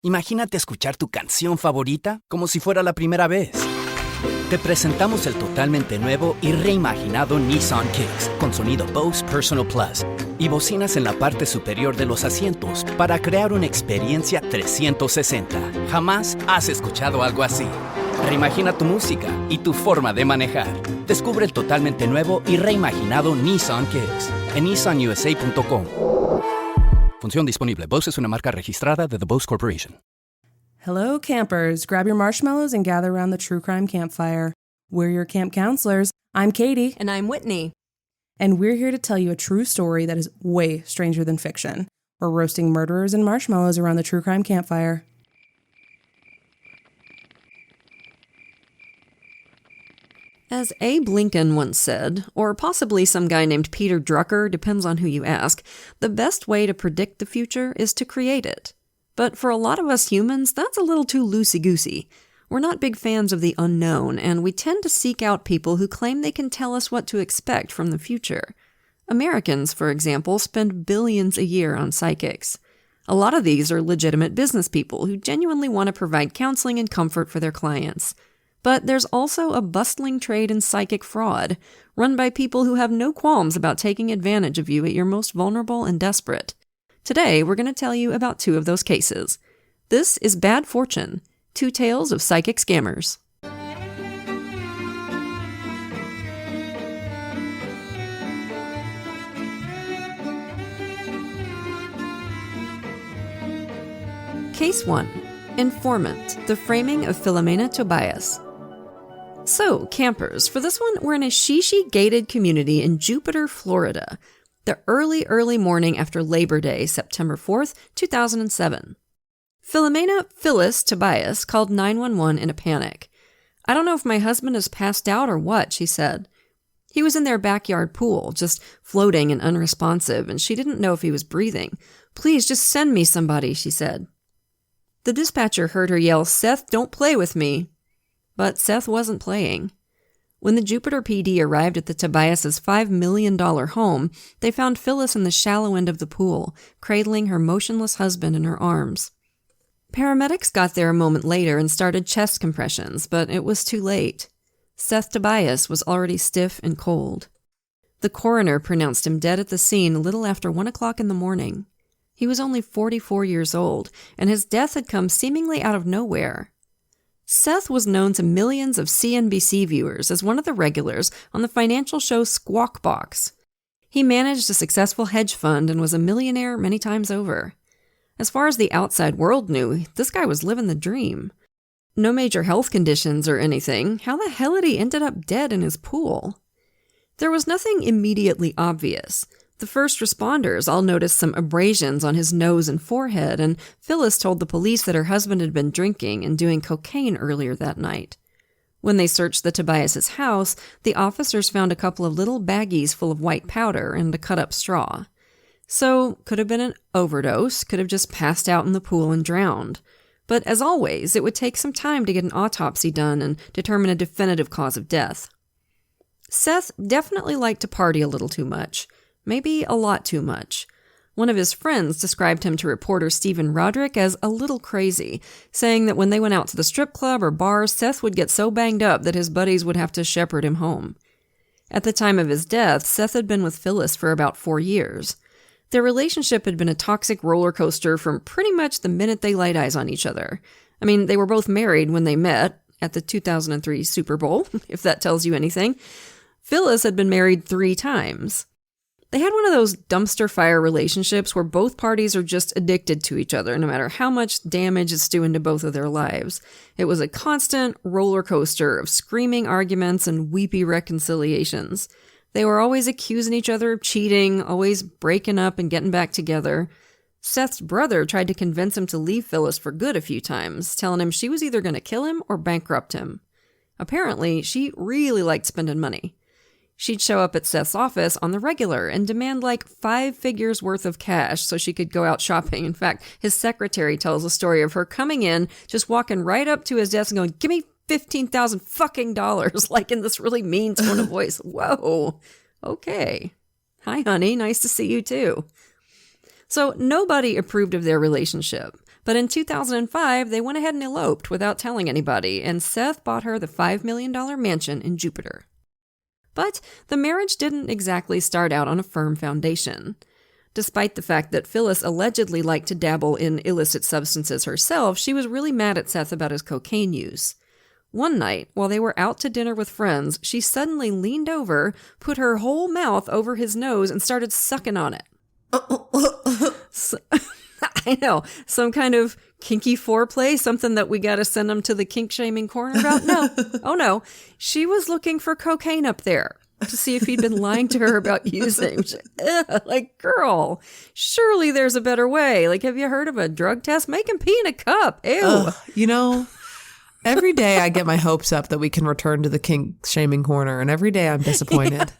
Imagínate escuchar tu canción favorita como si fuera la primera vez. Te presentamos el totalmente nuevo y reimaginado Nissan Kicks con sonido Bose Personal Plus y bocinas en la parte superior de los asientos para crear una experiencia 360. Jamás has escuchado algo así. Reimagina tu música y tu forma de manejar. Descubre el totalmente nuevo y reimaginado Nissan Kicks en nissanusa.com. Función disponible. Bose es una marca registrada de The Bose Corporation. Hello, campers. Grab your marshmallows and gather around the True Crime Campfire. We're your camp counselors. I'm Katie. And I'm Whitney. And we're here to tell you a true story that is way stranger than fiction. We're roasting murderers and marshmallows around the True Crime Campfire. As Abe Lincoln once said, or possibly some guy named Peter Drucker, depends on who you ask, the best way to predict the future is to create it. But for a lot of us humans, that's a little too loosey-goosey. We're not big fans of the unknown, and we tend to seek out people who claim they can tell us what to expect from the future. Americans, for example, spend billions a year on psychics. A lot of these are legitimate business people who genuinely want to provide counseling and comfort for their clients. But there's also a bustling trade in psychic fraud, run by people who have no qualms about taking advantage of you at your most vulnerable and desperate. Today, we're going to tell you about two of those cases. This is Bad Fortune, two tales of psychic scammers. Case 1. Informant, the framing of Philomena Tobias. So, campers, for this one, we're in a shishi-gated community in Jupiter, Florida. The early morning after Labor Day, September 4th, 2007. Philomena Phyllis Tobias called 911 in a panic. "I don't know if my husband has passed out or what," she said. He was in their backyard pool, just floating and unresponsive, and she didn't know if he was breathing. "Please, just send me somebody," she said. The dispatcher heard her yell, "Seth, don't play with me." But Seth wasn't playing. When the Jupiter PD arrived at the Tobias' $5 million home, they found Phyllis in the shallow end of the pool, cradling her motionless husband in her arms. Paramedics got there a moment later and started chest compressions, but it was too late. Seth Tobias was already stiff and cold. The coroner pronounced him dead at the scene a little after 1 o'clock in the morning. He was only 44 years old, and his death had come seemingly out of nowhere. Seth was known to millions of CNBC viewers as one of the regulars on the financial show Squawk Box. He managed a successful hedge fund and was a millionaire many times over. As far as the outside world knew, this guy was living the dream. No major health conditions or anything. How the hell had he ended up dead in his pool? There was nothing immediately obvious. The first responders all noticed some abrasions on his nose and forehead, and Phyllis told the police that her husband had been drinking and doing cocaine earlier that night. When they searched the Tobias' house, the officers found a couple of little baggies full of white powder and a cut-up straw. So, could have been an overdose, could have just passed out in the pool and drowned. But as always, it would take some time to get an autopsy done and determine a definitive cause of death. Seth definitely liked to party a little too much. Maybe a lot too much. One of his friends described him to reporter Stephen Roderick as a little crazy, saying that when they went out to the strip club or bars, Seth would get so banged up that his buddies would have to shepherd him home. At the time of his death, Seth had been with Phyllis for about 4 years. Their relationship had been a toxic roller coaster from pretty much the minute they laid eyes on each other. I mean, they were both married when they met, at the 2003 Super Bowl, if that tells you anything. Phyllis had been married 3 times. They had one of those dumpster fire relationships where both parties are just addicted to each other, no matter how much damage it's doing to both of their lives. It was a constant roller coaster of screaming arguments and weepy reconciliations. They were always accusing each other of cheating, always breaking up and getting back together. Seth's brother tried to convince him to leave Phyllis for good a few times, telling him she was either going to kill him or bankrupt him. Apparently, she really liked spending money. She'd show up at Seth's office on the regular and demand like 5 figures worth of cash so she could go out shopping. In fact, his secretary tells a story of her coming in, just walking right up to his desk and going, "Give me $15,000 fucking dollars," like in this really mean tone of voice. Whoa. Okay. Hi, honey. Nice to see you too. So nobody approved of their relationship. But in 2005, they went ahead and eloped without telling anybody, and Seth bought her the $5 million mansion in Jupiter. But the marriage didn't exactly start out on a firm foundation. Despite the fact that Phyllis allegedly liked to dabble in illicit substances herself, she was really mad at Seth about his cocaine use. One night, while they were out to dinner with friends, she suddenly leaned over, put her whole mouth over his nose, and started sucking on it. I know, some kind of kinky foreplay, something that we gotta send him to the kink-shaming corner about? No. Oh no, she was looking for cocaine up there to see if he'd been lying to her about using. Like, girl, surely there's a better way. Like, have you heard of a drug test? Make him pee in a cup. Ew. You know, every day I get my hopes up that we can return to the kink-shaming corner, and every day I'm disappointed.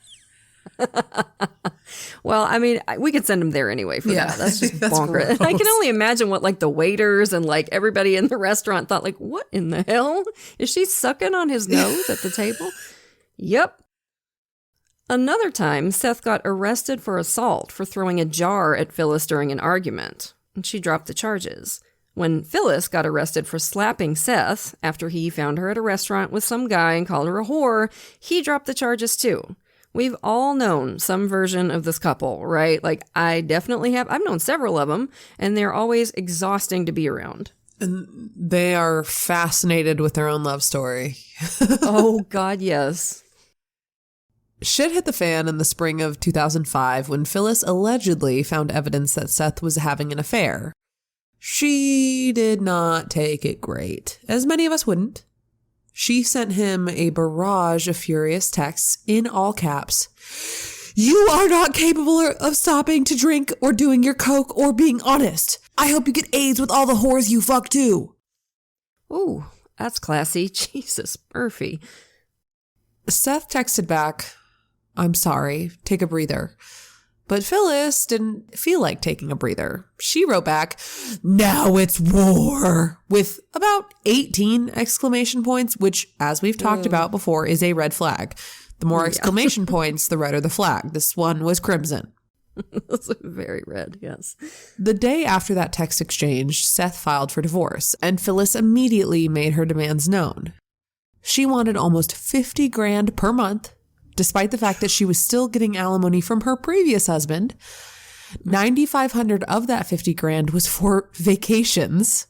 Well, I mean, we could send him there anyway for that. That's just bonkers. I can only imagine what, like, the waiters and, like, everybody in the restaurant thought, like, what in the hell? Is she sucking on his nose at the table? Yep. Another time, Seth got arrested for assault for throwing a jar at Phyllis during an argument, and she dropped the charges. When Phyllis got arrested for slapping Seth after he found her at a restaurant with some guy and called her a whore, he dropped the charges too. We've all known some version of this couple, right? Like, I definitely have. I've known several of them, and they're always exhausting to be around. And they are fascinated with their own love story. Oh, God, yes. Shit hit the fan in the spring of 2005 when Phyllis allegedly found evidence that Seth was having an affair. She did not take it great, as many of us wouldn't. She sent him a barrage of furious texts in all caps. You are not capable of stopping to drink or doing your coke or being honest. I hope you get AIDS with all the whores you fuck too. Ooh, that's classy. Jesus, Murphy. Seth texted back, I'm sorry, take a breather. But Phyllis didn't feel like taking a breather. She wrote back, now it's war, with about 18 exclamation points, which, as we've talked about before, is a red flag. The more exclamation points, the redder the flag. This one was crimson. That's very red, yes. The day after that text exchange, Seth filed for divorce, and Phyllis immediately made her demands known. She wanted almost $50,000 per month, despite the fact that she was still getting alimony from her previous husband. $9,500 of that $50,000 was for vacations.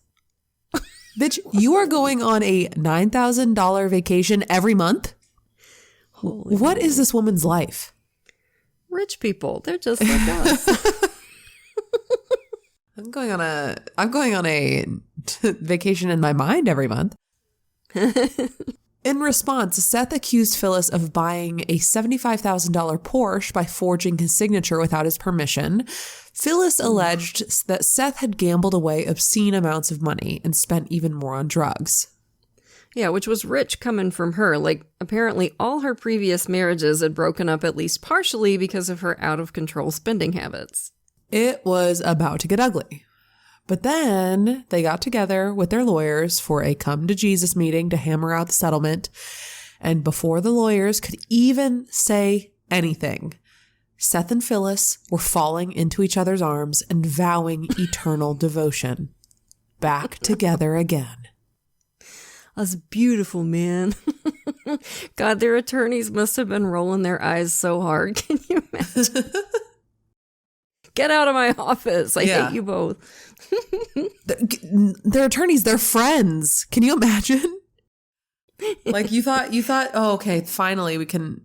Bitch, you are going on a $9,000 vacation every month? What is this woman's life? Rich people, they're just like us. I'm going on a vacation in my mind every month. In response, Seth accused Phyllis of buying a $75,000 Porsche by forging his signature without his permission. Phyllis alleged that Seth had gambled away obscene amounts of money and spent even more on drugs. Yeah, which was rich coming from her. Like, apparently all her previous marriages had broken up at least partially because of her out-of-control spending habits. It was about to get ugly. But then they got together with their lawyers for a come-to-Jesus meeting to hammer out the settlement. And before the lawyers could even say anything, Seth and Phyllis were falling into each other's arms and vowing eternal devotion. Back together again. That's beautiful, man. God, their attorneys must have been rolling their eyes so hard. Can you imagine? Get out of my office. I hate you both. They're attorneys. They're friends. Can you imagine? Like you thought, oh, okay, finally we can,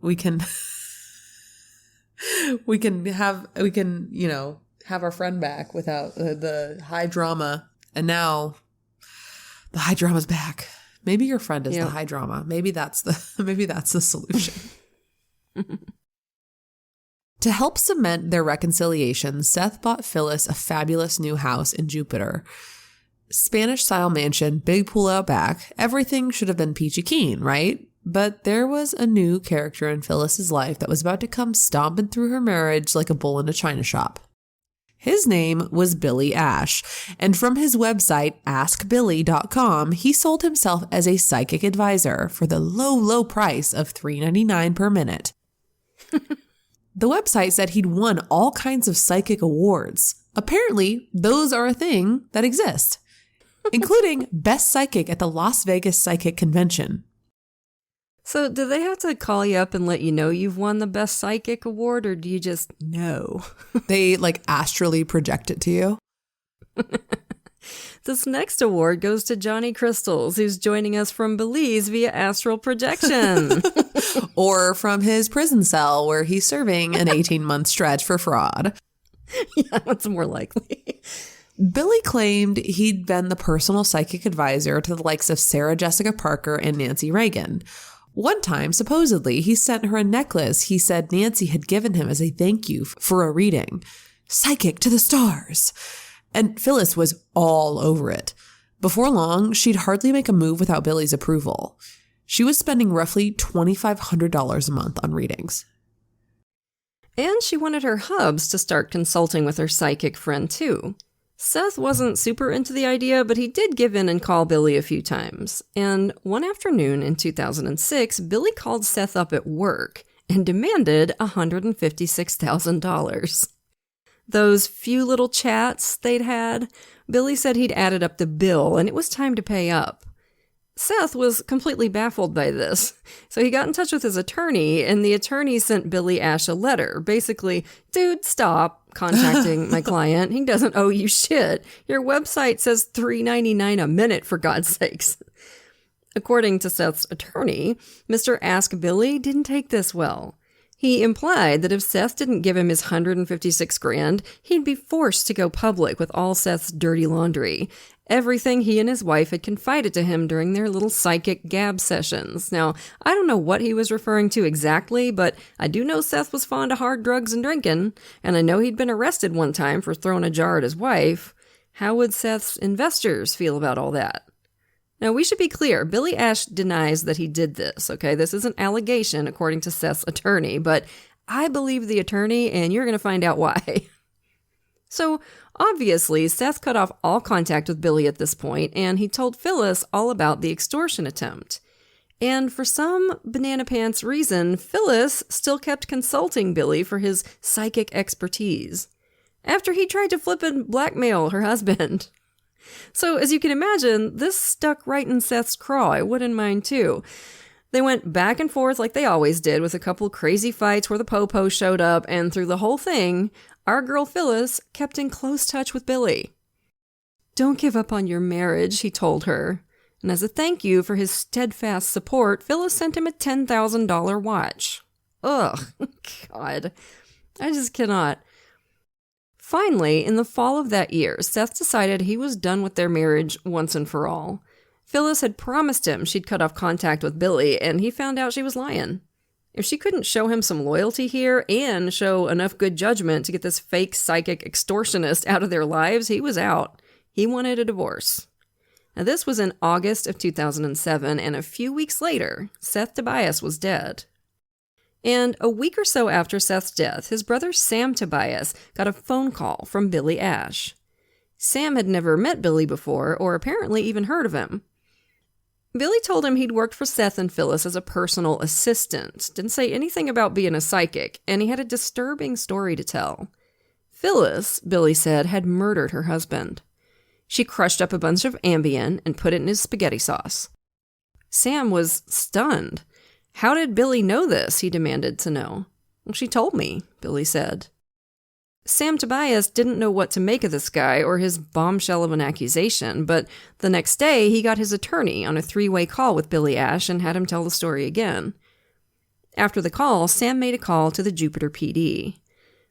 have our friend back without the high drama. And now the high drama's back. Maybe your friend is the high drama. Maybe that's the solution. To help cement their reconciliation, Seth bought Phyllis a fabulous new house in Jupiter. Spanish-style mansion, big pool out back. Everything should have been peachy keen, right? But there was a new character in Phyllis's life that was about to come stomping through her marriage like a bull in a china shop. His name was Billy Ash, and from his website, askbilly.com, he sold himself as a psychic advisor for the low price of $3.99 per minute. The website said he'd won all kinds of psychic awards. Apparently, those are a thing that exist. including Best Psychic at the Las Vegas Psychic Convention. So do they have to call you up and let you know you've won the Best Psychic Award, or do you just know? They astrally project it to you. This next award goes to Johnny Crystals, who's joining us from Belize via astral projection. Or from his prison cell where he's serving an 18-month stretch for fraud. Yeah, that's more likely. Billy claimed he'd been the personal psychic advisor to the likes of Sarah Jessica Parker and Nancy Reagan. One time, supposedly, he sent her a necklace he said Nancy had given him as a thank you for a reading. Psychic to the stars. And Phyllis was all over it. Before long, she'd hardly make a move without Billy's approval. She was spending roughly $2,500 a month on readings. And she wanted her hubs to start consulting with her psychic friend, too. Seth wasn't super into the idea, but he did give in and call Billy a few times. And one afternoon in 2006, Billy called Seth up at work and demanded $156,000. Those few little chats they'd had, Billy said he'd added up the bill and it was time to pay up. Seth was completely baffled by this, so he got in touch with his attorney, and the attorney sent Billy Ash a letter. Basically, dude, stop contacting my client. He doesn't owe you shit. Your website says $3.99 a minute, for God's sakes. According to Seth's attorney, Mr. Ask Billy didn't take this well. He implied that if Seth didn't give him his $156,000, he'd be forced to go public with all Seth's dirty laundry. Everything he and his wife had confided to him during their little psychic gab sessions. Now, I don't know what he was referring to exactly, but I do know Seth was fond of hard drugs and drinking, and I know he'd been arrested one time for throwing a jar at his wife. How would Seth's investors feel about all that? Now, we should be clear. Billy Ash denies that he did this, okay? This is an allegation, according to Seth's attorney, but I believe the attorney, and you're going to find out why. So, obviously, Seth cut off all contact with Billy at this point, and he told Phyllis all about the extortion attempt. And for some banana pants reason, Phyllis still kept consulting Billy for his psychic expertise, after he tried to flip and blackmail her husband. So, as you can imagine, this stuck right in Seth's craw. I wouldn't mind, too. They went back and forth like they always did, with a couple crazy fights where the po-po showed up, and through the whole thing, our girl Phyllis kept in close touch with Billy. Don't give up on your marriage, he told her. And as a thank you for his steadfast support, Phyllis sent him a $10,000 watch. Ugh, God. I just cannot. Finally, in the fall of that year, Seth decided he was done with their marriage once and for all. Phyllis had promised him she'd cut off contact with Billy, and he found out she was lying. If she couldn't show him some loyalty here and show enough good judgment to get this fake psychic extortionist out of their lives, he was out. He wanted a divorce. Now, this was in August of 2007, and a few weeks later, Seth Tobias was dead. And a week or so after Seth's death, his brother Sam Tobias got a phone call from Billy Ash. Sam had never met Billy before, or apparently even heard of him. Billy told him he'd worked for Seth and Phyllis as a personal assistant, didn't say anything about being a psychic, and he had a disturbing story to tell. Phyllis, Billy said, had murdered her husband. She crushed up a bunch of Ambien and put it in his spaghetti sauce. Sam was stunned. How did Billy know this? He demanded to know. Well, she told me, Billy said. Sam Tobias didn't know what to make of this guy or his bombshell of an accusation, but the next day he got his attorney on a 3-way call with Billy Ash and had him tell the story again. After the call, Sam made a call to the Jupiter PD.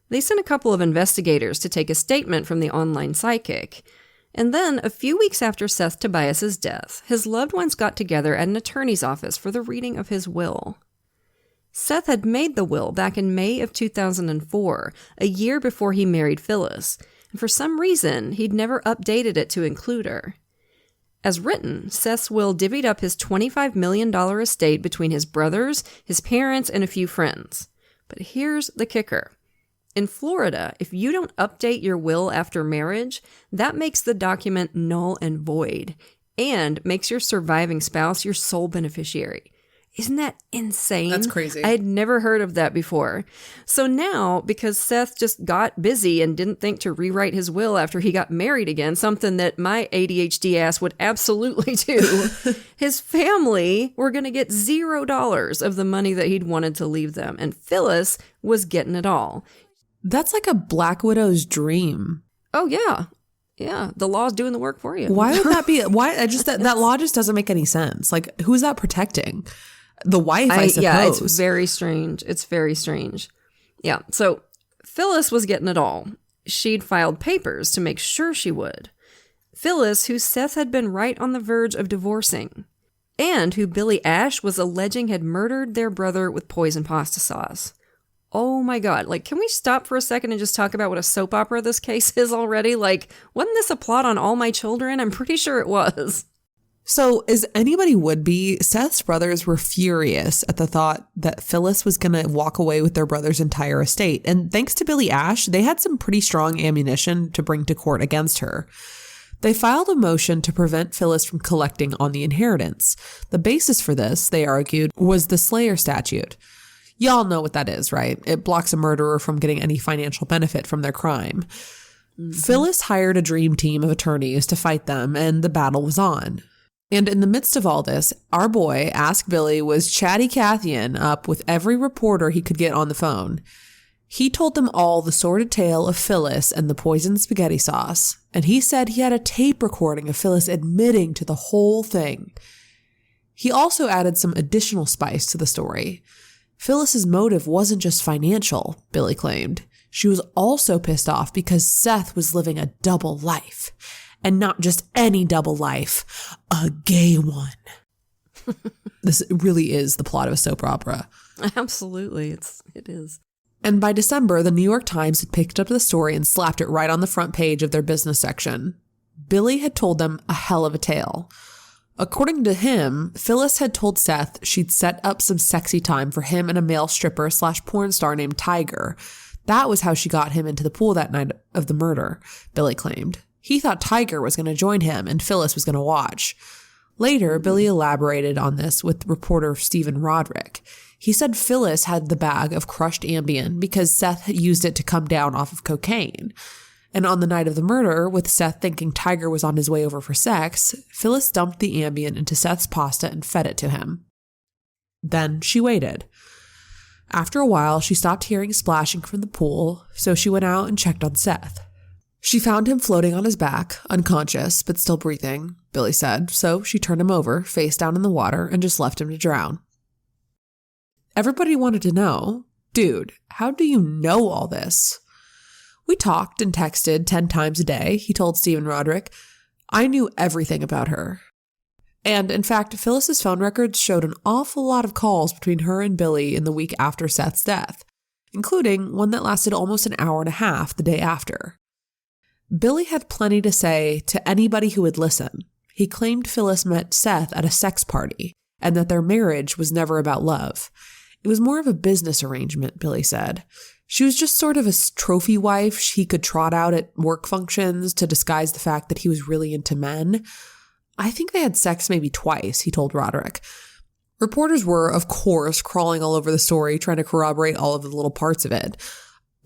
They sent a couple of investigators to take a statement from the online psychic. And then, a few weeks after Seth Tobias's death, his loved ones got together at an attorney's office for the reading of his will. Seth had made the will back in May of 2004, a year before he married Phyllis, and for some reason, he'd never updated it to include her. As written, Seth's will divvied up his $25 million estate between his brothers, his parents, and a few friends. But here's the kicker. In Florida, if you don't update your will after marriage, that makes the document null and void and makes your surviving spouse your sole beneficiary. Isn't that insane? That's crazy. I had never heard of that before. So now, because Seth just got busy and didn't think to rewrite his will after he got married again, something that my ADHD ass would absolutely do, his family were going to get $0 of the money that he'd wanted to leave them. And Phyllis was getting it all. That's like a Black Widow's dream. Oh, yeah. Yeah, the law's doing the work for you. Why would that be? Why? That law just doesn't make any sense. Like, who's that protecting? The wife, I suppose. Yeah, it's very strange. It's very strange. Yeah, so Phyllis was getting it all. She'd filed papers to make sure she would. Phyllis, who Seth had been right on the verge of divorcing, and who Billy Ash was alleging had murdered their brother with poison pasta sauce. Oh my God. Like, can we stop for a second and just talk about what a soap opera this case is already? Like, wasn't this a plot on All My Children? I'm pretty sure it was. So, as anybody would be, Seth's brothers were furious at the thought that Phyllis was going to walk away with their brother's entire estate. And thanks to Billy Ash, they had some pretty strong ammunition to bring to court against her. They filed a motion to prevent Phyllis from collecting on the inheritance. The basis for this, they argued, was the Slayer statute. Y'all know what that is, right? It blocks a murderer from getting any financial benefit from their crime. Mm-hmm. Phyllis hired a dream team of attorneys to fight them, and the battle was on. And in the midst of all this, our boy, Ask Billy, was chatty Cathyin' up with every reporter he could get on the phone. He told them all the sordid tale of Phyllis and the poisoned spaghetti sauce, and he said he had a tape recording of Phyllis admitting to the whole thing. He also added some additional spice to the story. Phyllis's motive wasn't just financial, Billy claimed. She was also pissed off because Seth was living a double life. And not just any double life, a gay one. This really is the plot of a soap opera. Absolutely, it is. And by December, the New York Times had picked up the story and slapped it right on the front page of their business section. Billy had told them a hell of a tale. According to him, Phyllis had told Seth she'd set up some sexy time for him and a male stripper / porn star named Tiger. That was how she got him into the pool that night of the murder, Billy claimed. He thought Tiger was going to join him and Phyllis was going to watch. Later, Billy elaborated on this with reporter Stephen Roderick. He said Phyllis had the bag of crushed Ambien because Seth had used it to come down off of cocaine. And on the night of the murder, with Seth thinking Tiger was on his way over for sex, Phyllis dumped the Ambien into Seth's pasta and fed it to him. Then she waited. After a while, she stopped hearing splashing from the pool, so she went out and checked on Seth. She found him floating on his back, unconscious, but still breathing, Billy said, so she turned him over, face down in the water, and just left him to drown. Everybody wanted to know, dude, how do you know all this? We talked and texted 10 times a day, he told Stephen Roderick. I knew everything about her. And in fact, Phyllis's phone records showed an awful lot of calls between her and Billy in the week after Seth's death, including one that lasted almost an hour and a half the day after. Billy had plenty to say to anybody who would listen. He claimed Phyllis met Seth at a sex party and that their marriage was never about love. It was more of a business arrangement, Billy said. She was just sort of a trophy wife he could trot out at work functions to disguise the fact that he was really into men. I think they had sex maybe twice, he told Roderick. Reporters were, of course, crawling all over the story, trying to corroborate all of the little parts of it.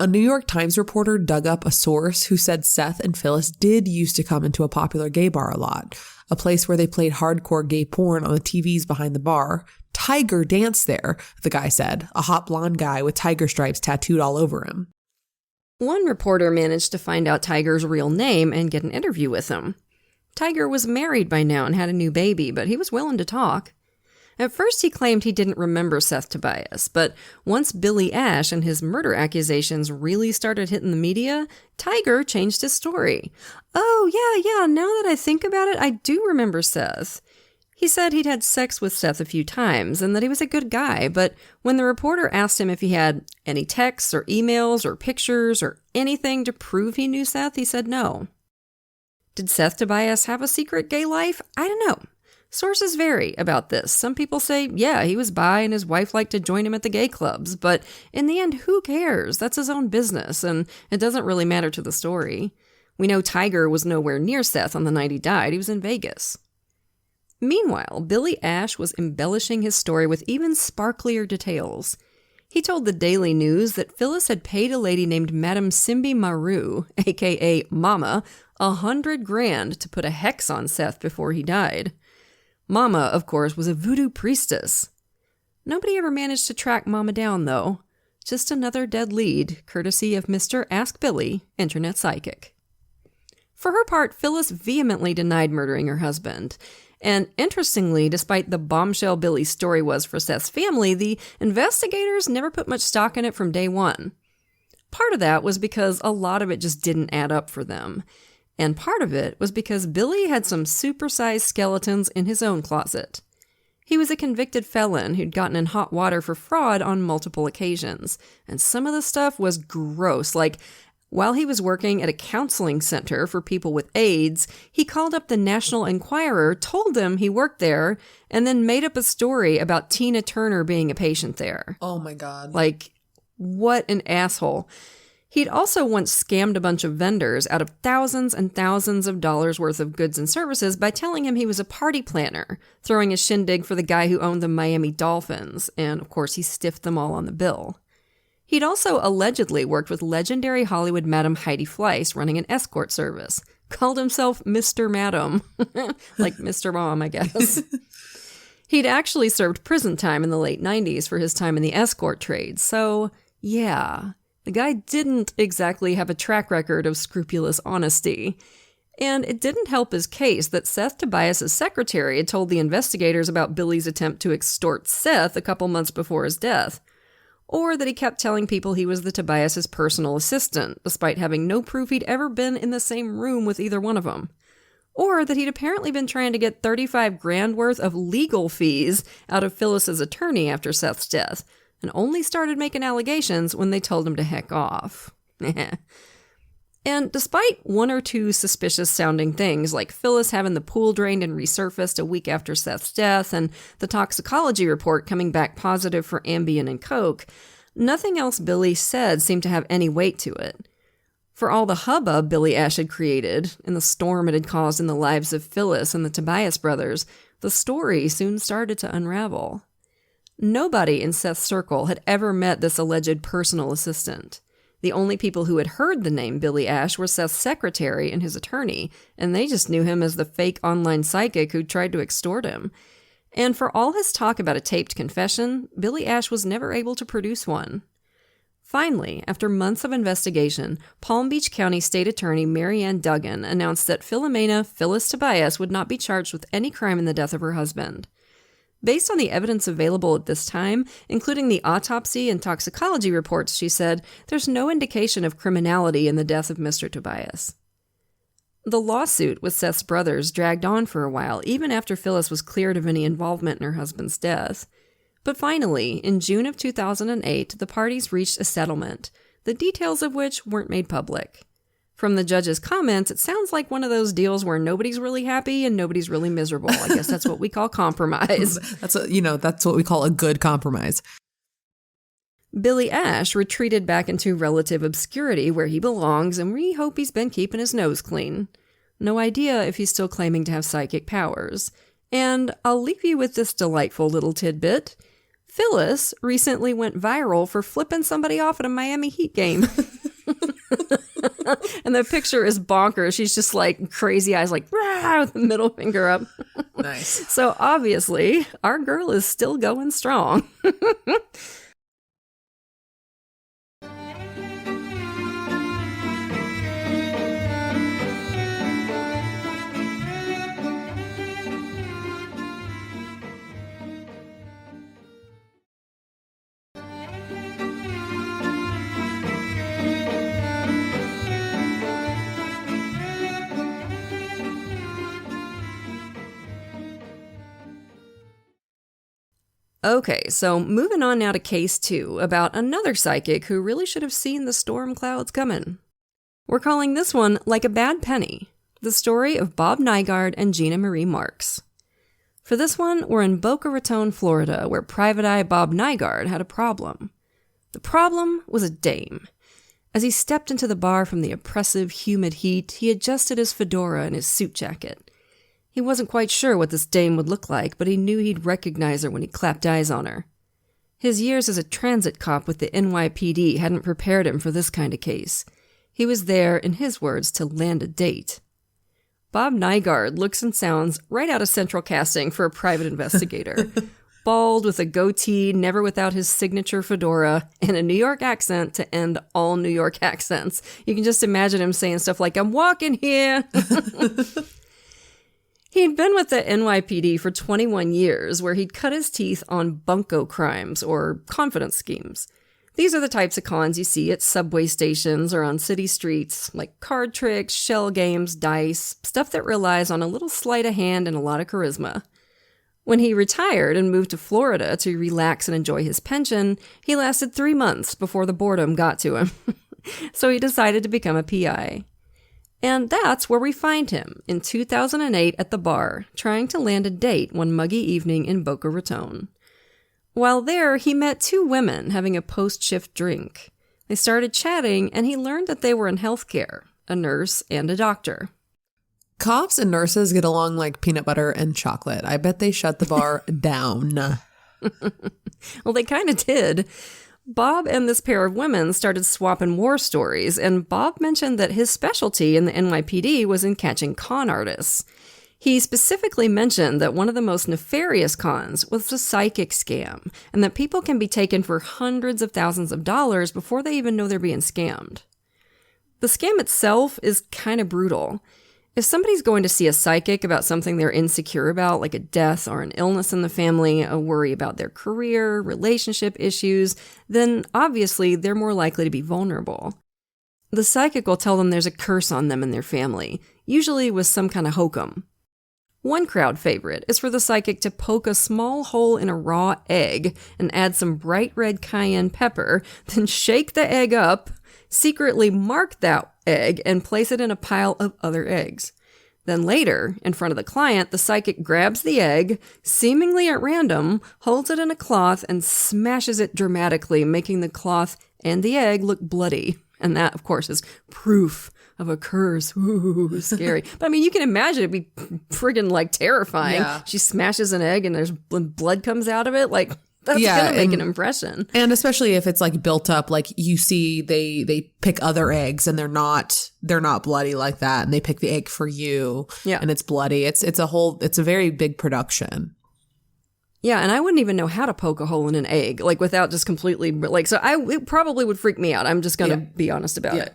A New York Times reporter dug up a source who said Seth and Phyllis did used to come into a popular gay bar a lot, a place where they played hardcore gay porn on the TVs behind the bar. Tiger danced there, the guy said, a hot blonde guy with tiger stripes tattooed all over him. One reporter managed to find out Tiger's real name and get an interview with him. Tiger was married by now and had a new baby, but he was willing to talk. At first, he claimed he didn't remember Seth Tobias, but once Billy Ash and his murder accusations really started hitting the media, Tiger changed his story. Oh, yeah, now that I think about it, I do remember Seth. He said he'd had sex with Seth a few times and that he was a good guy, but when the reporter asked him if he had any texts or emails or pictures or anything to prove he knew Seth, he said no. Did Seth Tobias have a secret gay life? I don't know. Sources vary about this. Some people say, yeah, he was bi and his wife liked to join him at the gay clubs, but in the end, who cares? That's his own business, and it doesn't really matter to the story. We know Tiger was nowhere near Seth on the night he died. He was in Vegas. Meanwhile, Billy Ash was embellishing his story with even sparklier details. He told the Daily News that Phyllis had paid a lady named Madame Simbi Maru, aka Mama, $100,000 to put a hex on Seth before he died. Mama, of course, was a voodoo priestess. Nobody ever managed to track Mama down, though. Just another dead lead, courtesy of Mr. Ask Billy, internet psychic. For her part, Phyllis vehemently denied murdering her husband. And interestingly, despite the bombshell Billy's story was for Seth's family, the investigators never put much stock in it from day one. Part of that was because a lot of it just didn't add up for them. And part of it was because Billy had some supersized skeletons in his own closet. He was a convicted felon who'd gotten in hot water for fraud on multiple occasions. And some of the stuff was gross, like while he was working at a counseling center for people with AIDS, he called up the National Enquirer, told them he worked there, and then made up a story about Tina Turner being a patient there. Oh my God. Like, what an asshole. He'd also once scammed a bunch of vendors out of thousands and thousands of dollars worth of goods and services by telling him he was a party planner, throwing a shindig for the guy who owned the Miami Dolphins, and of course he stiffed them all on the bill. He'd also allegedly worked with legendary Hollywood Madam Heidi Fleiss running an escort service. Called himself Mr. Madam. Like Mr. Mom, I guess. He'd actually served prison time in the late 90s for his time in the escort trade. So, yeah, the guy didn't exactly have a track record of scrupulous honesty. And it didn't help his case that Seth Tobias' secretary had told the investigators about Billy's attempt to extort Seth a couple months before his death. Or that he kept telling people he was the Tobias' personal assistant, despite having no proof he'd ever been in the same room with either one of them. Or that he'd apparently been trying to get $35,000 worth of legal fees out of Phyllis's attorney after Seth's death, and only started making allegations when they told him to heck off. And despite one or two suspicious-sounding things, like Phyllis having the pool drained and resurfaced a week after Seth's death, and the toxicology report coming back positive for Ambien and Coke, nothing else Billy said seemed to have any weight to it. For all the hubbub Billy Ash had created, and the storm it had caused in the lives of Phyllis and the Tobias brothers, the story soon started to unravel. Nobody in Seth's circle had ever met this alleged personal assistant. The only people who had heard the name Billy Ash were Seth's secretary and his attorney, and they just knew him as the fake online psychic who tried to extort him. And for all his talk about a taped confession, Billy Ash was never able to produce one. Finally, after months of investigation, Palm Beach County State Attorney Mary Ann Duggan announced that Philomena Phyllis Tobias would not be charged with any crime in the death of her husband. Based on the evidence available at this time, including the autopsy and toxicology reports, she said, there's no indication of criminality in the death of Mr. Tobias. The lawsuit with Seth's brothers dragged on for a while, even after Phyllis was cleared of any involvement in her husband's death. But finally, in June of 2008, the parties reached a settlement, the details of which weren't made public. From the judge's comments, it sounds like one of those deals where nobody's really happy and nobody's really miserable. I guess that's what we call compromise. That's what we call a good compromise. Billy Ash retreated back into relative obscurity where he belongs, and we hope he's been keeping his nose clean. No idea if he's still claiming to have psychic powers. And I'll leave you with this delightful little tidbit. Phyllis recently went viral for flipping somebody off at a Miami Heat game. And the picture is bonkers. She's just like crazy eyes, like rah, with the middle finger up. Nice. So obviously, our girl is still going strong. Okay, so moving on now to case 2 about another psychic who really should have seen the storm clouds coming. We're calling this one Like a Bad Penny, the story of Bob Nygaard and Gina Marie Marks. For this one, we're in Boca Raton, Florida, where Private Eye Bob Nygaard had a problem. The problem was a dame. As he stepped into the bar from the oppressive, humid heat, he adjusted his fedora and his suit jacket. He wasn't quite sure what this dame would look like, but he knew he'd recognize her when he clapped eyes on her. His years as a transit cop with the NYPD hadn't prepared him for this kind of case. He was there, in his words, to land a date. Bob Nygaard looks and sounds right out of central casting for a private investigator. Bald with a goatee, never without his signature fedora, and a New York accent to end all New York accents. You can just imagine him saying stuff like, "I'm walking here." He'd been with the NYPD for 21 years, where he'd cut his teeth on bunco crimes or confidence schemes. These are the types of cons you see at subway stations or on city streets, like card tricks, shell games, dice, stuff that relies on a little sleight of hand and a lot of charisma. When he retired and moved to Florida to relax and enjoy his pension, he lasted 3 months before the boredom got to him. So he decided to become a PI. And that's where we find him, in 2008 at the bar, trying to land a date one muggy evening in Boca Raton. While there, he met 2 women having a post-shift drink. They started chatting, and he learned that they were in healthcare, a nurse and a doctor. Cops and nurses get along like peanut butter and chocolate. I bet they shut the bar down. Well, they kind of did. Bob and this pair of women started swapping war stories, and Bob mentioned that his specialty in the NYPD was in catching con artists. He specifically mentioned that one of the most nefarious cons was the psychic scam, and that people can be taken for hundreds of thousands of dollars before they even know they're being scammed. The scam itself is kind of brutal. If somebody's going to see a psychic about something they're insecure about, like a death or an illness in the family, a worry about their career, relationship issues, then obviously they're more likely to be vulnerable. The psychic will tell them there's a curse on them and their family, usually with some kind of hokum. One crowd favorite is for the psychic to poke a small hole in a raw egg and add some bright red cayenne pepper, then shake the egg up, secretly mark that egg, and place it in a pile of other eggs. Then later, in front of the client, the psychic grabs the egg, seemingly at random, holds it in a cloth, and smashes it dramatically, making the cloth and the egg look bloody. And that, of course, is proof of a curse. Ooh, scary. But I mean, you can imagine it'd be friggin' like terrifying. Yeah. She smashes an egg and there's blood comes out of it. Like, that's gonna make an impression. And especially if it's like built up, like you see they pick other eggs and they're not bloody like that, and they pick the egg for you. Yeah. And it's bloody. It's a very big production. Yeah, and I wouldn't even know how to poke a hole in an egg, like without just completely, like, so it probably would freak me out. I'm just going to be honest about it.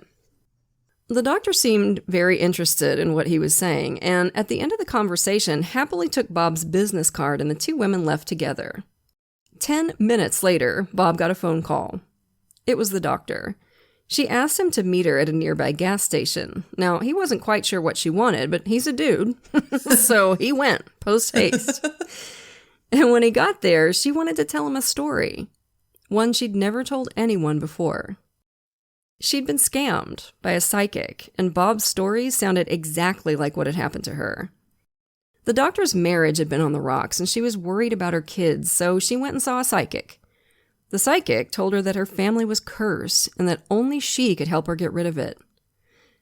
The doctor seemed very interested in what he was saying, and at the end of the conversation, happily took Bob's business card, and the 2 women left together. 10 minutes later, Bob got a phone call. It was the doctor. She asked him to meet her at a nearby gas station. Now, he wasn't quite sure what she wanted, but he's a dude, so he went, post-haste. And when he got there, she wanted to tell him a story, one she'd never told anyone before. She'd been scammed by a psychic, and Bob's story sounded exactly like what had happened to her. The doctor's marriage had been on the rocks, and she was worried about her kids, so she went and saw a psychic. The psychic told her that her family was cursed, and that only she could help her get rid of it.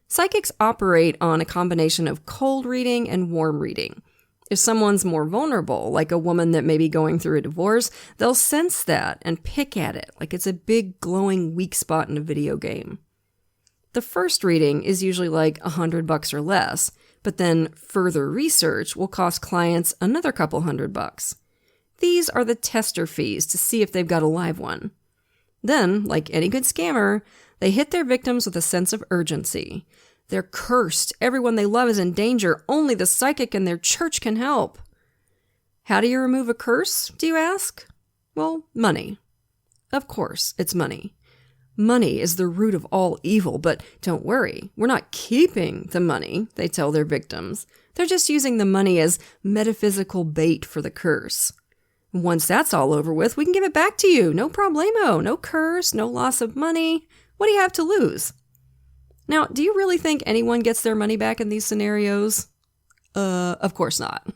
Psychics operate on a combination of cold reading and warm reading. If someone's more vulnerable, like a woman that may be going through a divorce, they'll sense that and pick at it like it's a big glowing weak spot in a video game. The first reading is usually like $100 or less, but then further research will cost clients another couple $100. These are the tester fees to see if they've got a live one. Then, like any good scammer, they hit their victims with a sense of urgency. They're cursed. Everyone they love is in danger. Only the psychic and their church can help. How do you remove a curse, do you ask? Well, money. Of course, it's money. Money is the root of all evil, but don't worry, we're not keeping the money, they tell their victims. They're just using the money as metaphysical bait for the curse. Once that's all over with, we can give it back to you. No problemo. No curse, no loss of money. What do you have to lose? Now, do you really think anyone gets their money back in these scenarios? Of course not.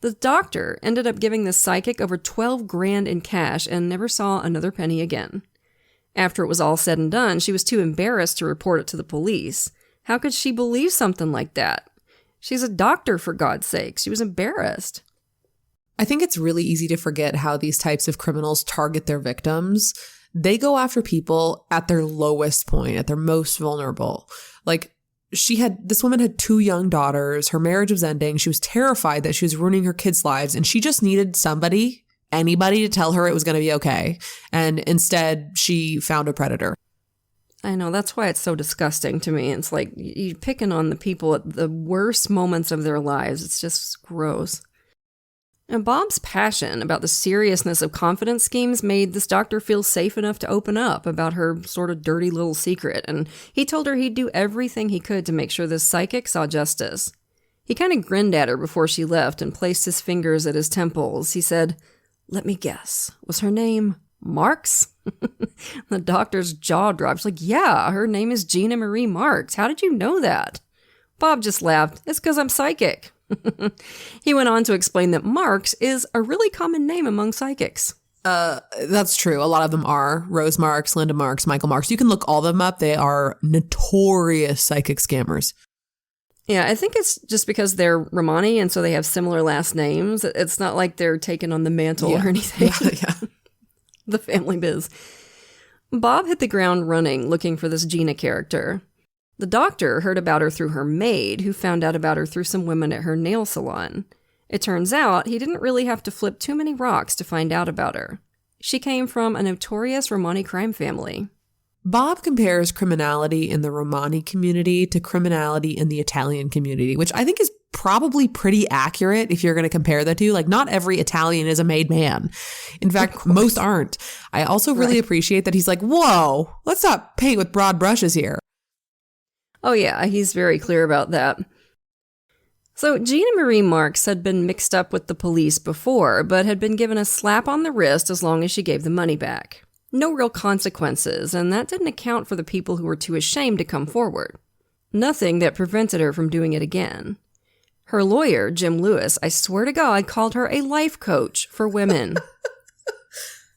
The doctor ended up giving the psychic over $12,000 in cash and never saw another penny again. After it was all said and done, she was too embarrassed to report it to the police. How could she believe something like that? She's a doctor, for God's sake. She was embarrassed. I think it's really easy to forget how these types of criminals target their victims. They go after people at their lowest point, at their most vulnerable. Like, this woman had 2 young daughters. Her marriage was ending. She was terrified that she was ruining her kids' lives, and she just needed anybody to tell her it was going to be okay. And instead, she found a predator. I know, that's why it's so disgusting to me. It's like you're picking on the people at the worst moments of their lives. It's just gross. And Bob's passion about the seriousness of confidence schemes made this doctor feel safe enough to open up about her sort of dirty little secret, and he told her he'd do everything he could to make sure this psychic saw justice. He kind of grinned at her before she left and placed his fingers at his temples. He said, "Let me guess, was her name Marks?" The doctor's jaw dropped. She's like, "Yeah, her name is Gina Marie Marks. How did you know that?" Bob just laughed. "It's because I'm psychic." He went on to explain that Marks is a really common name among psychics. That's true. A lot of them are. Rose Marks, Linda Marks, Michael Marks. You can look all of them up. They are notorious psychic scammers. Yeah, I think it's just because they're Romani and so they have similar last names. It's not like they're taking on the mantle or anything. Yeah. The family biz. Bob hit the ground running looking for this Gina character. The doctor heard about her through her maid, who found out about her through some women at her nail salon. It turns out he didn't really have to flip too many rocks to find out about her. She came from a notorious Romani crime family. Bob compares criminality in the Romani community to criminality in the Italian community, which I think is probably pretty accurate if you're going to compare the two. Like, not every Italian is a made man. In fact, most aren't. I also really appreciate that he's like, whoa, let's not paint with broad brushes here. Oh yeah, he's very clear about that. So Gina Marie Marks had been mixed up with the police before, but had been given a slap on the wrist as long as she gave the money back. No real consequences, and that didn't account for the people who were too ashamed to come forward. Nothing that prevented her from doing it again. Her lawyer, Jim Lewis, I swear to God, called her a life coach for women.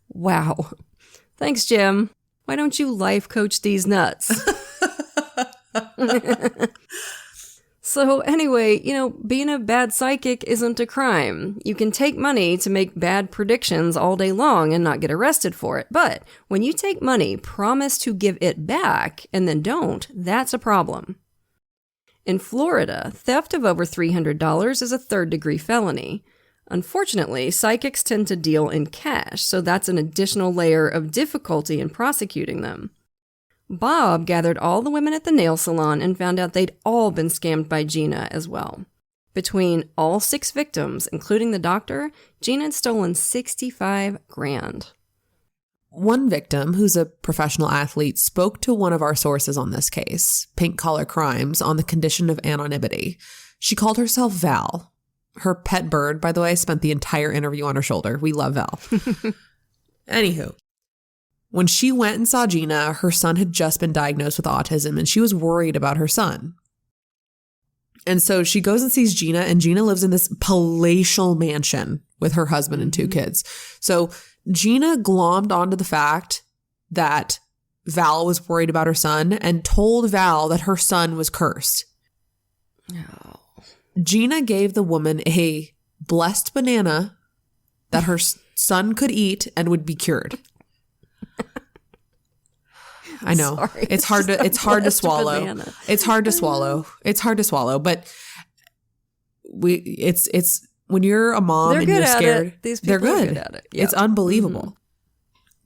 Wow. Thanks, Jim. Why don't you life coach these nuts? So anyway, being a bad psychic isn't a crime. You can take money to make bad predictions all day long and not get arrested for it. But when you take money, promise to give it back, and then don't, that's a problem. In Florida, theft of over $300 is a third-degree felony. Unfortunately, psychics tend to deal in cash, so that's an additional layer of difficulty in prosecuting them. Bob gathered all the women at the nail salon and found out they'd all been scammed by Gina as well. Between all 6 victims, including the doctor, Gina had stolen $65,000. One victim, who's a professional athlete, spoke to one of our sources on this case, Pink Collar Crimes, on the condition of anonymity. She called herself Val. Her pet bird, by the way, spent the entire interview on her shoulder. We love Val. Anywho. When she went and saw Gina, her son had just been diagnosed with autism, and she was worried about her son. And so she goes and sees Gina, and Gina lives in this palatial mansion with her husband and 2 kids. So Gina glommed onto the fact that Val was worried about her son and told Val that her son was cursed. Oh. Gina gave the woman a blessed banana that her son could eat and would be cured. I know. Sorry, it's hard to swallow. Banana. It's hard to swallow. It's hard to swallow, but it's when you're a mom They're and good you're at scared, it. These they're people are good. good at it. Yeah. It's unbelievable.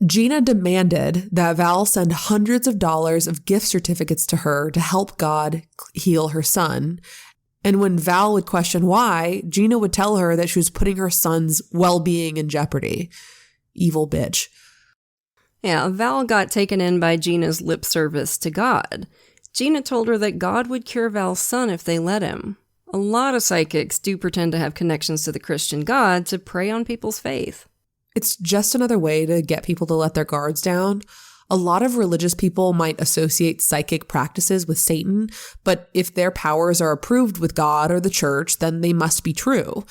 Gina demanded that Val send hundreds of dollars of gift certificates to her to help God heal her son. And when Val would question why, Gina would tell her that she was putting her son's well-being in jeopardy. Evil bitch. Yeah, Val got taken in by Gina's lip service to God. Gina told her that God would cure Val's son if they let him. A lot of psychics do pretend to have connections to the Christian God to prey on people's faith. It's just another way to get people to let their guards down. A lot of religious people might associate psychic practices with Satan, but if their powers are approved with God or the church, then they must be true.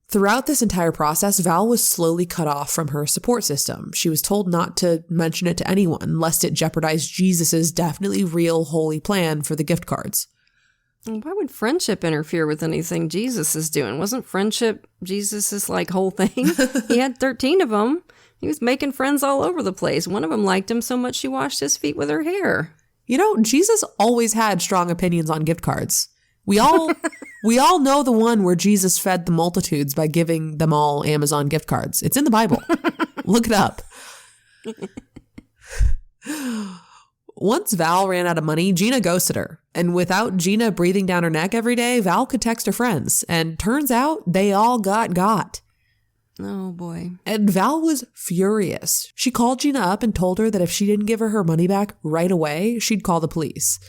Throughout this entire process, Val was slowly cut off from her support system. She was told not to mention it to anyone, lest it jeopardize Jesus's definitely real holy plan for the gift cards. Why would friendship interfere with anything Jesus is doing? Wasn't friendship Jesus' whole thing? He had 13 of them. He was making friends all over the place. One of them liked him so much she washed his feet with her hair. Jesus always had strong opinions on gift cards. We all know the one where Jesus fed the multitudes by giving them all Amazon gift cards. It's in the Bible. Look it up. Once Val ran out of money, Gina ghosted her. And without Gina breathing down her neck every day, Val could text her friends. And turns out they all got. Oh, boy. And Val was furious. She called Gina up and told her that if she didn't give her money back right away, she'd call the police.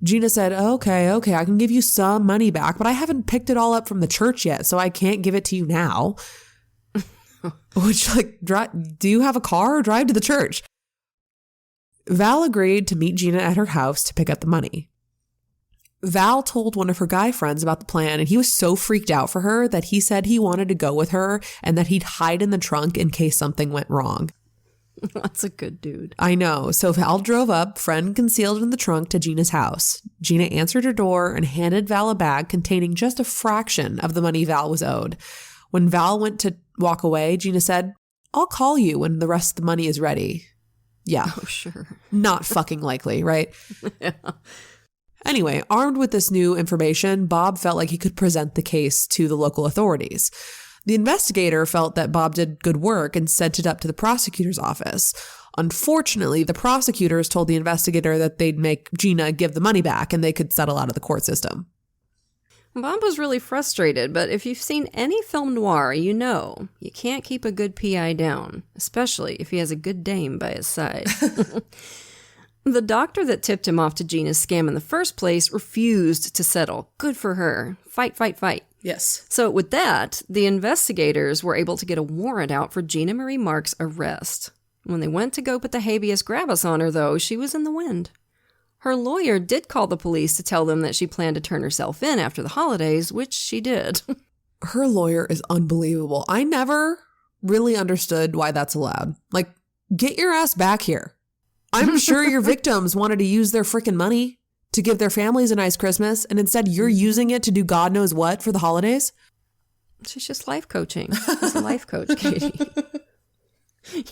Gina said, okay, I can give you some money back, but I haven't picked it all up from the church yet, so I can't give it to you now. Which, do you have a car? Drive to the church. Val agreed to meet Gina at her house to pick up the money. Val told one of her guy friends about the plan, and he was so freaked out for her that he said he wanted to go with her and that he'd hide in the trunk in case something went wrong. That's a good dude. I know. So Val drove up, friend concealed in the trunk, to Gina's house. Gina answered her door and handed Val a bag containing just a fraction of the money Val was owed. When Val went to walk away, Gina said, I'll call you when the rest of the money is ready. Yeah. Oh, sure. Not fucking likely, right? Yeah. Anyway, armed with this new information, Bob felt like he could present the case to the local authorities. The investigator felt that Bob did good work and sent it up to the prosecutor's office. Unfortunately, the prosecutors told the investigator that they'd make Gina give the money back and they could settle out of the court system. Bob was really frustrated, but if you've seen any film noir, you know you can't keep a good PI down, especially if he has a good dame by his side. The doctor that tipped him off to Gina's scam in the first place refused to settle. Good for her. Fight, fight, fight. Yes. So with that, the investigators were able to get a warrant out for Gina Marie Marks' arrest. When they went to go put the habeas corpus on her, though, she was in the wind. Her lawyer did call the police to tell them that she planned to turn herself in after the holidays, which she did. Her lawyer is unbelievable. I never really understood why that's allowed. Get your ass back here. I'm sure your victims wanted to use their freaking money to give their families a nice Christmas, and instead you're using it to do God knows what for the holidays. She's just life coaching. She's a life coach, Katie.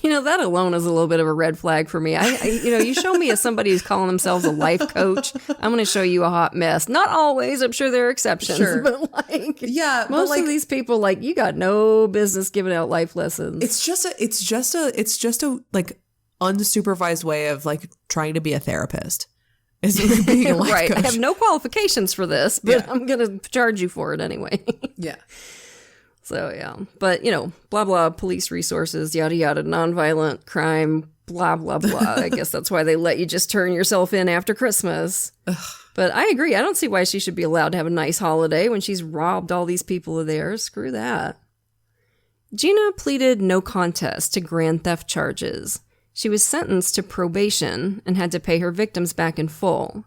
That alone is a little bit of a red flag for me. You show me as somebody who's calling themselves a life coach, I'm going to show you a hot mess. Not always. I'm sure there are exceptions. Sure. But most of these people, you got no business giving out life lessons. It's just a unsupervised way of trying to be a therapist. Is being a life right. coach. I have no qualifications for this, but I'm going to charge you for it anyway. Yeah. So, yeah. But, blah, blah, police resources, yada, yada, nonviolent crime, blah, blah, blah. I guess that's why they let you just turn yourself in after Christmas. Ugh. But I agree. I don't see why she should be allowed to have a nice holiday when she's robbed all these people of theirs. Screw that. Gina pleaded no contest to grand theft charges. She was sentenced to probation and had to pay her victims back in full.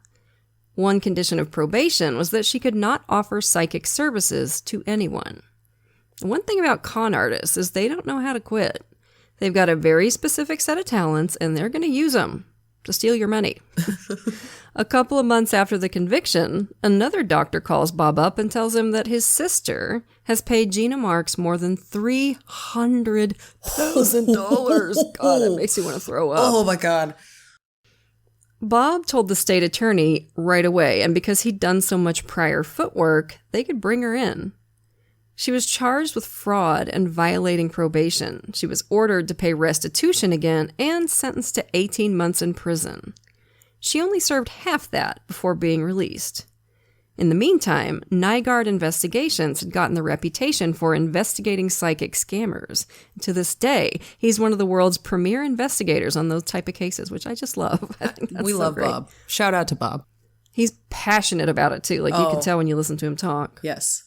One condition of probation was that she could not offer psychic services to anyone. One thing about con artists is they don't know how to quit. They've got a very specific set of talents, and they're going to use them to steal your money. A couple of months after the conviction, another doctor calls Bob up and tells him that his sister has paid Gina Marks more than $300,000. God, that makes you want to throw up. Oh, my God. Bob told the state attorney right away, and because he'd done so much prior footwork, they could bring her in. She was charged with fraud and violating probation. She was ordered to pay restitution again and sentenced to 18 months in prison. She only served half that before being released. In the meantime, Nygaard Investigations had gotten the reputation for investigating psychic scammers. To this day, he's one of the world's premier investigators on those type of cases, which I just love. I think that's we so love great. Bob. Shout out to Bob. He's passionate about it, too. You can tell when you listen to him talk. Yes.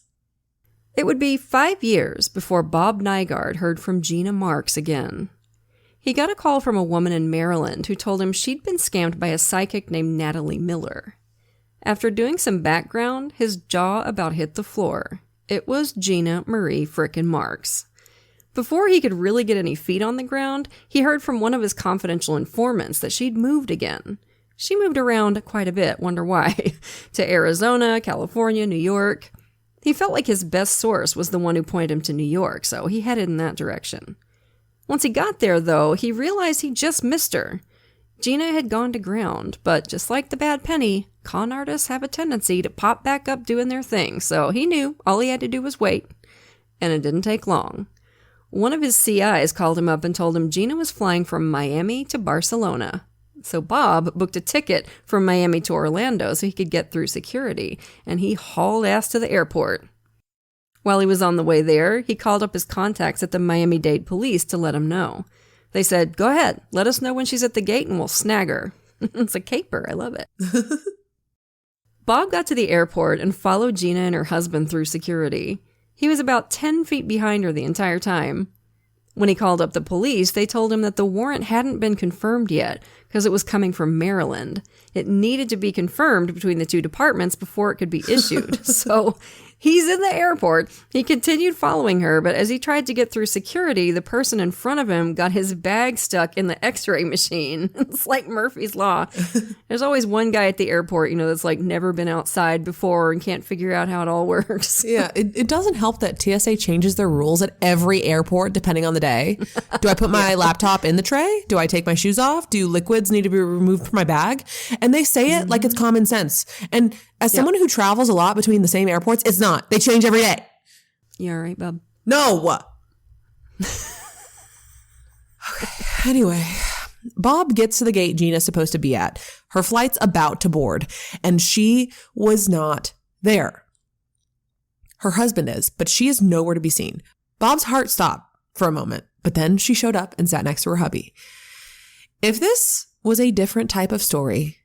It would be 5 years before Bob Nygaard heard from Gina Marks again. He got a call from a woman in Maryland who told him she'd been scammed by a psychic named Natalie Miller. After doing some background, his jaw about hit the floor. It was Gina Marie frickin' Marks. Before he could really get any feet on the ground, he heard from one of his confidential informants that she'd moved again. She moved around quite a bit, wonder why, to Arizona, California, New York. He felt like his best source was the one who pointed him to New York, so he headed in that direction. Once he got there, though, he realized he just missed her. Gina had gone to ground, but just like the bad penny, con artists have a tendency to pop back up doing their thing, so he knew all he had to do was wait. And it didn't take long. One of his CIs called him up and told him Gina was flying from Miami to Barcelona. So Bob booked a ticket from Miami to Orlando so he could get through security, and he hauled ass to the airport. While he was on the way there, he called up his contacts at the Miami-Dade police to let him know. They said, "Go ahead, let us know when she's at the gate and we'll snag her." It's a caper, I love it. Bob got to the airport and followed Gina and her husband through security. He was about 10 feet behind her the entire time. When he called up the police, they told him that the warrant hadn't been confirmed yet because it was coming from Maryland. It needed to be confirmed between the two departments before it could be issued. So he's in the airport. He continued following her, but as he tried to get through security, the person in front of him got his bag stuck in the x-ray machine. It's like Murphy's Law. There's always one guy at the airport, that's like never been outside before and can't figure out how it all works. Yeah, it doesn't help that TSA changes their rules at every airport depending on the day. Do I put my laptop in the tray? Do I take my shoes off? Do liquids need to be removed from my bag? And they say it like it's common sense. And as someone who travels a lot between the same airports, it's not. They change every day. You all right, bub? No. Okay. Anyway, Bob gets to the gate Gina's supposed to be at. Her flight's about to board, and she was not there. Her husband is, but she is nowhere to be seen. Bob's heart stopped for a moment, but then she showed up and sat next to her hubby. If this was a different type of story,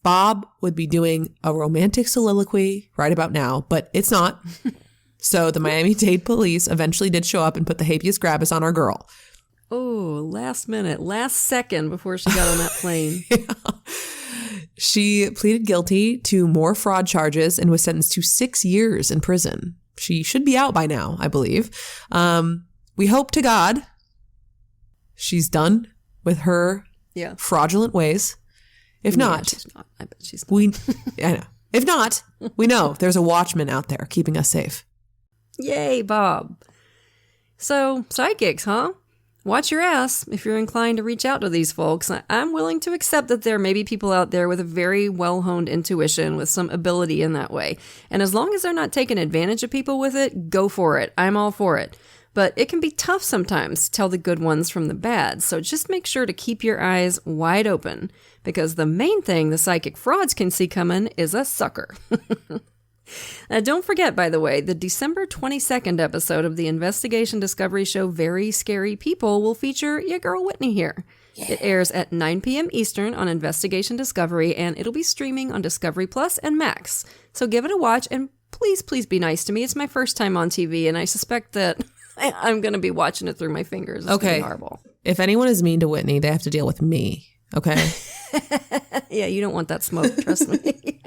Bob would be doing a romantic soliloquy right about now, but it's not. So the Miami-Dade police eventually did show up and put the habeas corpus on our girl. Oh, last second before she got on that plane. Yeah. She pleaded guilty to more fraud charges and was sentenced to 6 years in prison. She should be out by now, I believe. We hope to God she's done with her fraudulent ways. If not, she's not. I bet she's not. I know. If not, we know there's a watchman out there keeping us safe. Yay, Bob. So, psychics, huh? Watch your ass if you're inclined to reach out to these folks. I'm willing to accept that there may be people out there with a very well-honed intuition with some ability in that way. And as long as they're not taking advantage of people with it, go for it. I'm all for it. But it can be tough sometimes to tell the good ones from the bad, so just make sure to keep your eyes wide open, because the main thing the psychic frauds can see coming is a sucker. Now, don't forget, by the way, the December 22nd episode of the Investigation Discovery show Very Scary People will feature your girl Whitney here. Yeah. It airs at 9 p.m. Eastern on Investigation Discovery, and it'll be streaming on Discovery Plus and Max. So give it a watch, and please be nice to me. It's my first time on TV, and I suspect that I'm going to be watching it through my fingers. It's okay. Horrible. If anyone is mean to Whitney, they have to deal with me. Okay. Yeah, you don't want that smoke. Trust me.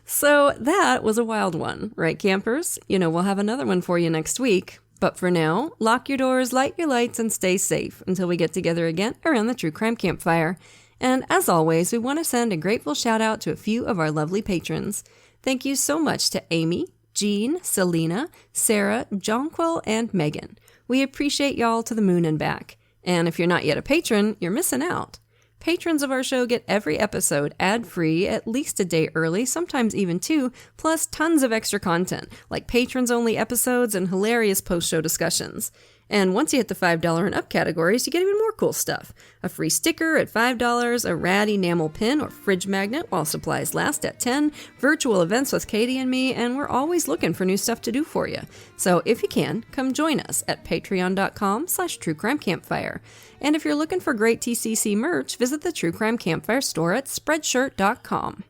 So that was a wild one, right, campers? We'll have another one for you next week. But for now, lock your doors, light your lights, and stay safe until we get together again around the True Crime Campfire. And as always, we want to send a grateful shout out to a few of our lovely patrons. Thank you so much to Amy, Jean, Selena, Sarah, Jonquil, and Megan. We appreciate y'all to the moon and back. And if you're not yet a patron, you're missing out. Patrons of our show get every episode ad-free at least a day early, sometimes even 2, plus tons of extra content, like patrons-only episodes and hilarious post-show discussions. And once you hit the $5 and up categories, you get even more cool stuff. A free sticker at $5, a rad enamel pin or fridge magnet while supplies last at $10, virtual events with Katie and me, and we're always looking for new stuff to do for you. So if you can, come join us at patreon.com/truecrimecampfire. And if you're looking for great TCC merch, visit the True Crime Campfire store at spreadshirt.com.